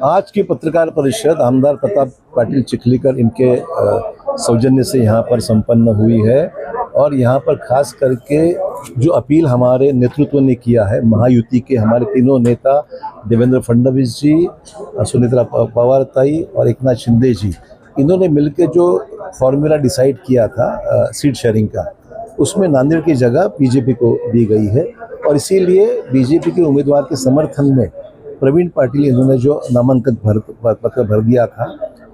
आज की पत्रकार परिषद आमदार प्रताप पाटिल चिखलीकर इनके सौजन्य से यहाँ पर संपन्न हुई है और यहाँ पर खास करके जो अपील हमारे नेतृत्व ने किया है, महायुति के हमारे तीनों नेता देवेंद्र फडणवीस जी, सुनेत्रा पवार ताई और एकनाथ शिंदे जी, इन्होंने मिलकर जो फॉर्मूला डिसाइड किया था सीट शेयरिंग का, उसमें नांदेड़ की जगह बीजेपी को दी गई है और इसीलिए बीजेपी के उम्मीदवार के समर्थन में प्रवीण पाटिल इन्होंने जो नामांकन पत्र भर दिया था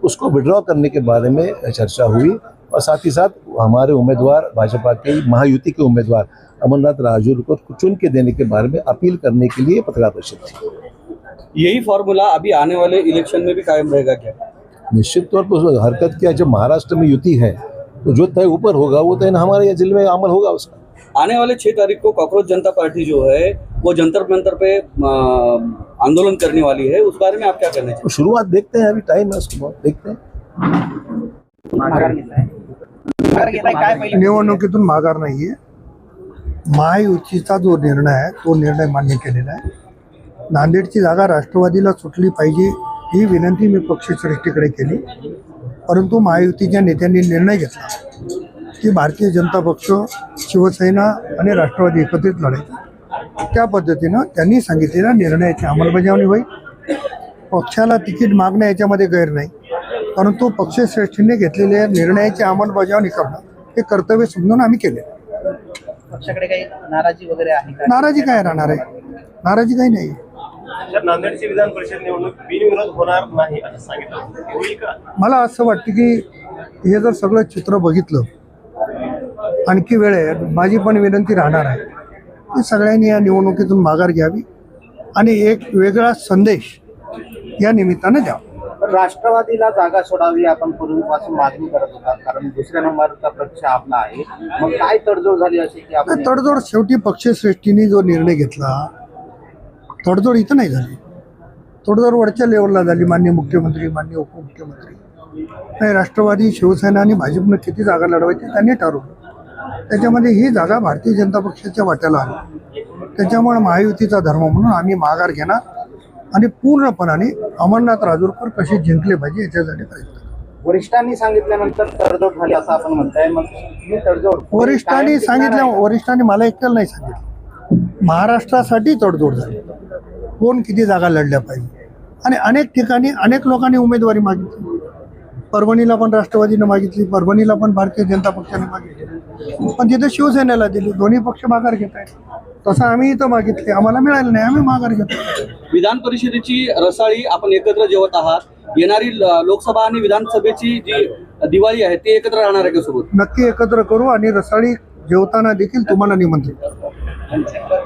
उसको विड्रॉ करने के बारे में चर्चा हुई और साथ ही साथ हमारे उम्मीदवार भाजपा के महायुति के उम्मीदवार अमरनाथ राजूर को चुन के देने के बारे में अपील करने के लिए पत्रकार परिषद थी। यही फॉर्मूला अभी आने वाले इलेक्शन में भी कायम रहेगा क्या? निश्चित तौर पर उस हरकत किया, जब महाराष्ट्र में युति है तो जो तय ऊपर होगा वो तय हमारे जिले में अमल होगा उसका। आने वाले 6 तारीख को कॉकरोच जनता पार्टी जो है वो जंतर मंतर पे आंदोलन करने वाली है, उस बारे में आप क्या कहना चाहिए? शुरुआत देखते हैं, अभी टाइम है उसको, बहुत देखते हैं। निवडणुकीतून माघार नाहीये। महायुतीचा जो निर्णय आहे तो निर्णय मान्य केलेला आहे। नांदेडची जागा राष्ट्रवादीला सुटली पाहिजे ही विनंती मी पक्षश्रेष्ठीकडे केली, परंतु महायुतीच्या नेत्यांनी निर्णय घेतला की भारतीय जनता पक्ष, शिवसेना आणि राष्ट्रवादी एकत्रित लढायचे। त्या पद्धतीनं त्यांनी सांगितलेल्या निर्णयाची अंमलबजावणी होईल। पक्षाला तिकीट मागणं याच्यामध्ये गैर नाही, परंतु पक्षश्रेष्ठींनी घेतलेल्या निर्णयाची अंमलबजावणी करणं हे कर्तव्य समजून आम्ही केले। पक्षाकडे काही नाराजी वगैरे आहे का? नाराजी काय राहणार आहे? नाराजी काही नाही। नांदेडची विधान परिषद निवडणूक बिनविरोध होणार नाही असं सांगितलं, होईल का? मला असं वाटतं की हे जर सगळं चित्र बघितलं, आणखी वेळ आहे, माझी पण विनंती राहणार आहे की सगळ्यांनी या निवडणुकीतून माघार घ्यावी आणि एक वेगळा संदेश या निमित्तानं द्यावा। राष्ट्रवादीला जागा सोडावी आपण पूर्वीपासून मागणी करत होता, कारण दुसऱ्या नंबरचा पक्ष आपला आहे, मग काय तडजोड झाली अशी की आपण? तडजोड शेवटी पक्षश्रेष्ठींनी जो निर्णय घेतला, तडजोड इथं नाही झाली, तडजोड वरच्या लेवलला झाली। माननीय मुख्यमंत्री, माननीय उपमुख्यमंत्री आणि राष्ट्रवादी, शिवसेना आणि भाजपनं किती जागा लढवायची त्यांनी ठरवलं। त्याच्यामध्ये ही जागा भारतीय जनता पक्षाच्या वाट्याला आली, त्याच्यामुळे महायुतीचा धर्म म्हणून आम्ही माघार घेणार आणि पूर्णपणाने अमरनाथ राजूरकर कसे जिंकले पाहिजे याच्यासाठी प्रयत्न करू। वरिष्ठांनी सांगितल्यानंतर तडजोड झाली असं आपण म्हणताय, मग ही तडजोड वरिष्ठांनी सांगितल्या, वरिष्ठांनी मला एकट्याला नाही सांगितलं, महाराष्ट्रासाठी तडजोड झाली, कोण किती जागा लढल्या पाहिजे आणि अनेक ठिकाणी अनेक लोकांनी उमेदवारी मागितली। परभणीला पण राष्ट्रवादीनं मागितली, परभणीला पण भारतीय जनता पक्षाने मागितली, पण तिथे शिवसेनेला दिली। दोन्ही पक्ष माघार घेत आहेत, तसं आम्ही इथं मागितले, आम्हाला मिळालं नाही, आम्ही माघार घेतो। विधान परिषदेची रसाळी आपण एकत्र जेवत आहात, येणारी लोकसभा आणि विधानसभेची जी दिवाळी आहे ती एकत्र राहणार आहे का सोबत? नक्की एकत्र करू आणि रसाळी जेवताना देखील तुम्हाला निमंत्रित करू।